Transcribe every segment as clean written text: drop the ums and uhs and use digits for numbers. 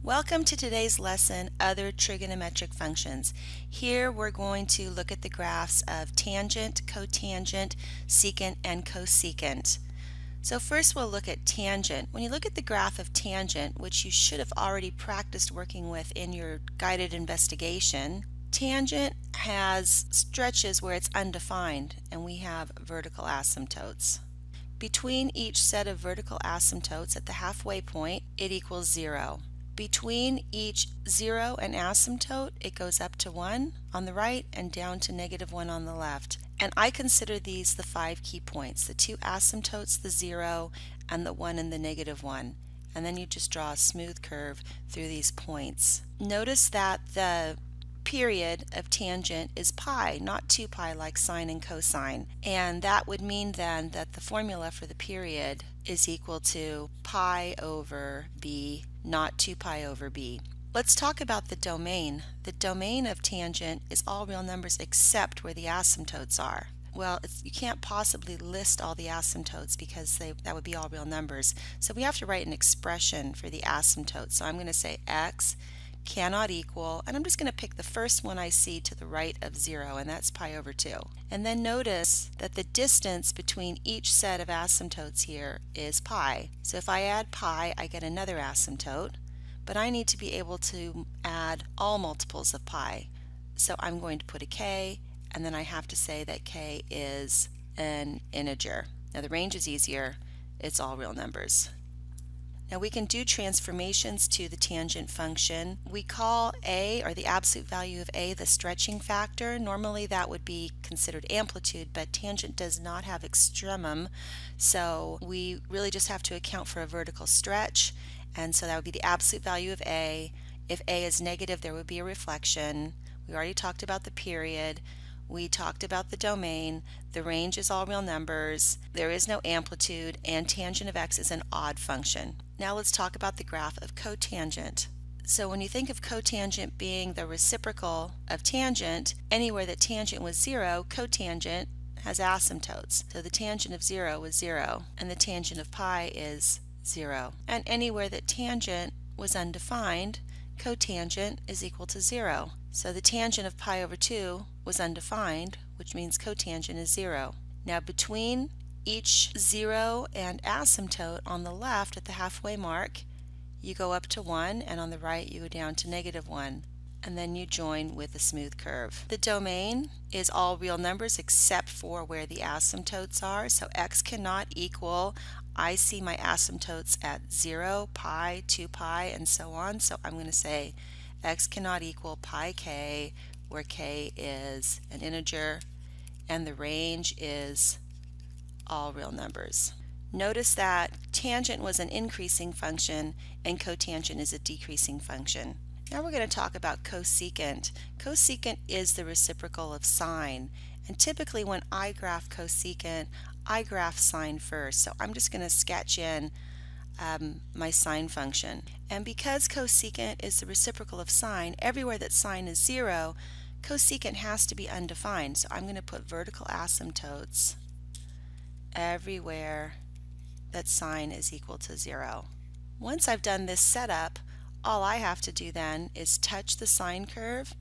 Welcome to today's lesson, Other Trigonometric Functions. Here we're going to look at the graphs of tangent, cotangent, secant, and cosecant. So first we'll look at tangent. When you look at the graph of tangent, which you should have already practiced working with in your guided investigation, tangent has stretches where it's undefined, and we have vertical asymptotes. Between each set of vertical asymptotes at the halfway point, it equals 0. Between each 0 and asymptote, it goes up to 1 on the right and down to -1 on the left. And I consider these the 5 key points, the 2 asymptotes, the 0, and the 1 and the -1. And then you just draw a smooth curve through these points. Notice that the period of tangent is pi, not 2 pi like sine and cosine. And that would mean then that the formula for the period is equal to pi over b, not 2 pi over b. Let's talk about the domain. The domain of tangent is all real numbers except where the asymptotes are. Well, you can't possibly list all the asymptotes because that would be all real numbers. So we have to write an expression for the asymptotes. So I'm going to say x cannot equal, and I'm just going to pick the first one I see to the right of 0, and that's pi over 2. And then notice that the distance between each set of asymptotes here is pi. So if I add pi, I get another asymptote, but I need to be able to add all multiples of pi. So I'm going to put a k, and then I have to say that k is an integer. Now the range is easier, it's all real numbers. Now we can do transformations to the tangent function. We call a, or the absolute value of a, the stretching factor. Normally that would be considered amplitude, but tangent does not have extremum, so we really just have to account for a vertical stretch, and so that would be the absolute value of a. If a is negative, there would be a reflection. We already talked about the period. We talked about the domain. The range is all real numbers. There is no amplitude, and tangent of x is an odd function. Now let's talk about the graph of cotangent. So when you think of cotangent being the reciprocal of tangent, anywhere that tangent was 0, cotangent has asymptotes. So the tangent of 0 was 0, and the tangent of pi is 0. And anywhere that tangent was undefined, cotangent is equal to 0. So the tangent of pi over 2 was undefined, which means cotangent is 0. Now between each 0 and asymptote on the left at the halfway mark, you go up to 1, and on the right you go down to -1, and then you join with a smooth curve. The domain is all real numbers except for where the asymptotes are, so x cannot equal, I see my asymptotes at 0, pi, 2 pi, and so on, so I'm going to say x cannot equal pi k, where k is an integer, and the range is all real numbers. Notice that tangent was an increasing function and cotangent is a decreasing function. Now we're going to talk about cosecant. Cosecant is the reciprocal of sine, and typically when I graph cosecant, I graph sine first. So I'm just going to sketch in my sine function. And because cosecant is the reciprocal of sine, everywhere that sine is 0, cosecant has to be undefined. So I'm going to put vertical asymptotes everywhere that sine is equal to 0. Once I've done this setup, all I have to do then is touch the sine curve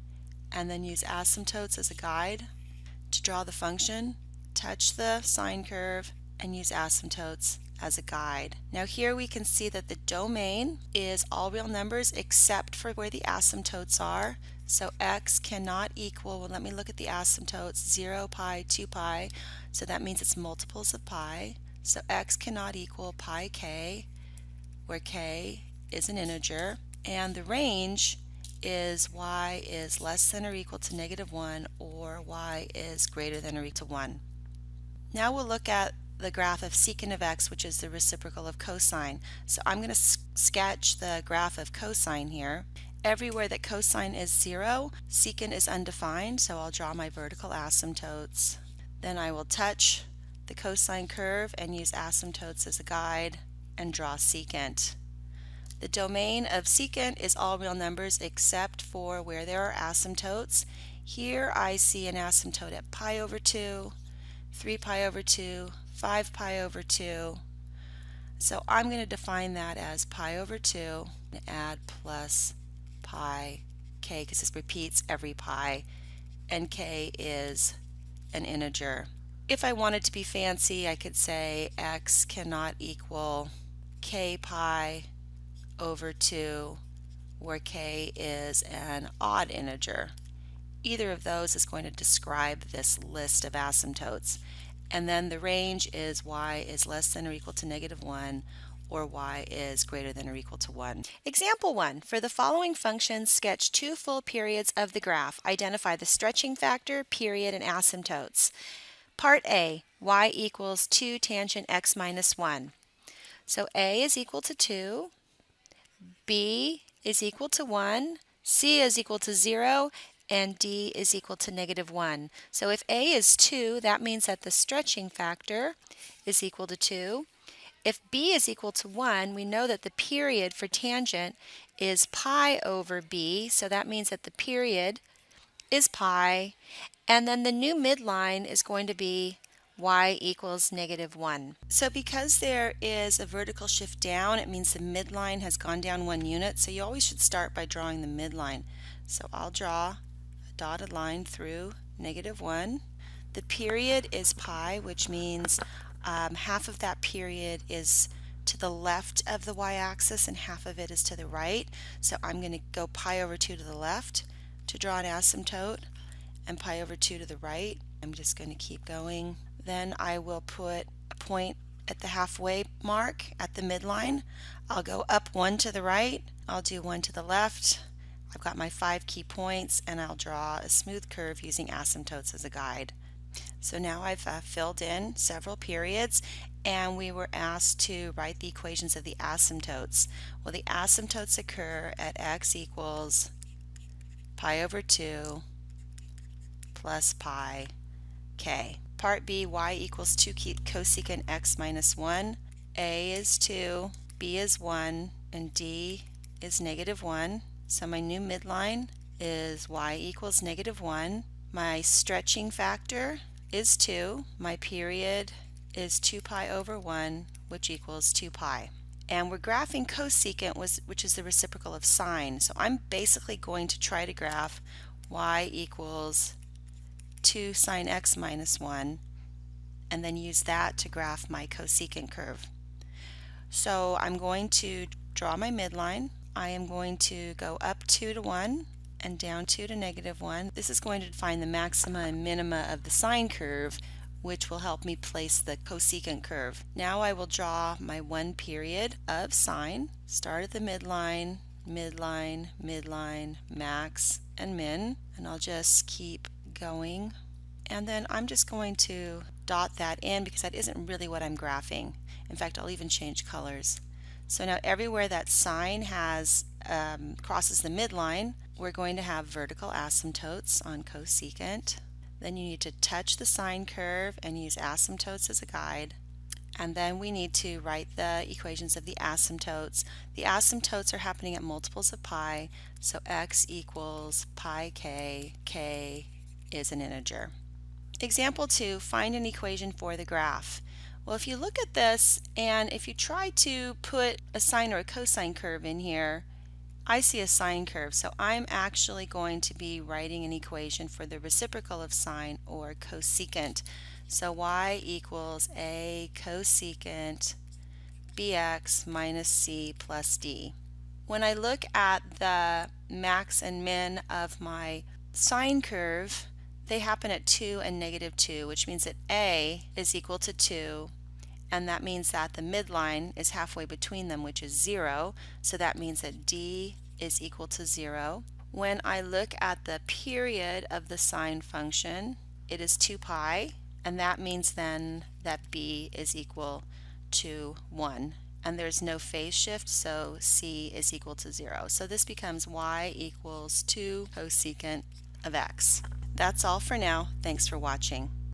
and then use asymptotes as a guide to draw the function, touch the sine curve, and use asymptotes as a guide. Now here we can see that the domain is all real numbers except for where the asymptotes are. So x cannot equal, well, let me look at the asymptotes, 0, pi, 2 pi, so that means it's multiples of pi. So x cannot equal pi k, where k is an integer, and the range is y is less than or equal to -1 or y is greater than or equal to 1. Now we'll look at the graph of secant of x, which is the reciprocal of cosine. So I'm going to sketch the graph of cosine here. Everywhere that cosine is 0, secant is undefined, so I'll draw my vertical asymptotes. Then I will touch the cosine curve and use asymptotes as a guide and draw secant. The domain of secant is all real numbers except for where there are asymptotes. Here I see an asymptote at pi over 2, 3 pi over 2, 5 pi over 2. So I'm going to define that as pi over 2 Add plus pi k, because this repeats every pi, and k is an integer. If I wanted to be fancy, I could say x cannot equal k pi over 2, where k is an odd integer. Either of those is going to describe this list of asymptotes. And then the range is y is less than or equal to -1, or y is greater than or equal to 1. Example 1. For the following functions, sketch 2 full periods of the graph. Identify the stretching factor, period, and asymptotes. Part A, y equals 2 tangent x minus 1. So A is equal to 2, B is equal to 1, C is equal to 0, and D is equal to -1. So if A is 2, that means that the stretching factor is equal to 2. If B is equal to 1, we know that the period for tangent is pi over B, so that means that the period is pi, and then the new midline is going to be y equals -1. So because there is a vertical shift down, it means the midline has gone down 1 unit, so you always should start by drawing the midline. So I'll draw a dotted line through -1. The period is pi, which means half of that period is to the left of the y-axis and half of it is to the right. So I'm going to go pi over 2 to the left to draw an asymptote, and pi over 2 to the right. I'm just going to keep going. Then I will put a point at the halfway mark at the midline. I'll go up 1 to the right. I'll do 1 to the left. I've got my 5 key points, and I'll draw a smooth curve using asymptotes as a guide. So now I've filled in several periods, and we were asked to write the equations of the asymptotes. Well, the asymptotes occur at x equals pi over 2 plus pi k. Part B, y equals 2 cosecant x minus 1. A is 2, B is 1, and D is -1. So my new midline is y equals -1. My stretching factor is 2. My period is 2 pi over 1, which equals 2 pi. And we're graphing cosecant, which is the reciprocal of sine. So I'm basically going to try to graph y equals 2 sine x minus 1, and then use that to graph my cosecant curve. So I'm going to draw my midline. I am going to go up 2 to 1 and down 2 to -1. This is going to define the maxima and minima of the sine curve, which will help me place the cosecant curve. Now I will draw my 1 period of sine. Start at the midline, midline, midline, max, and min, and I'll just keep going. And then I'm just going to dot that in because that isn't really what I'm graphing. In fact, I'll even change colors. So now everywhere that sine has crosses the midline, we're going to have vertical asymptotes on cosecant. Then you need to touch the sine curve and use asymptotes as a guide. And then we need to write the equations of the asymptotes. The asymptotes are happening at multiples of pi, so x equals pi k, k is an integer. Example 2, find an equation for the graph. Well, if you look at this and if you try to put a sine or a cosine curve in here, I see a sine curve, so I'm actually going to be writing an equation for the reciprocal of sine or cosecant. So y equals a cosecant bx minus c plus d. When I look at the max and min of my sine curve, they happen at 2 and -2, which means that a is equal to 2, and that means that the midline is halfway between them, which is 0, so that means that d is equal to 0. When I look at the period of the sine function, it is 2 pi, and that means then that b is equal to 1. And there's no phase shift, so c is equal to 0. So this becomes y equals 2 cosecant of x. That's all for now. Thanks for watching.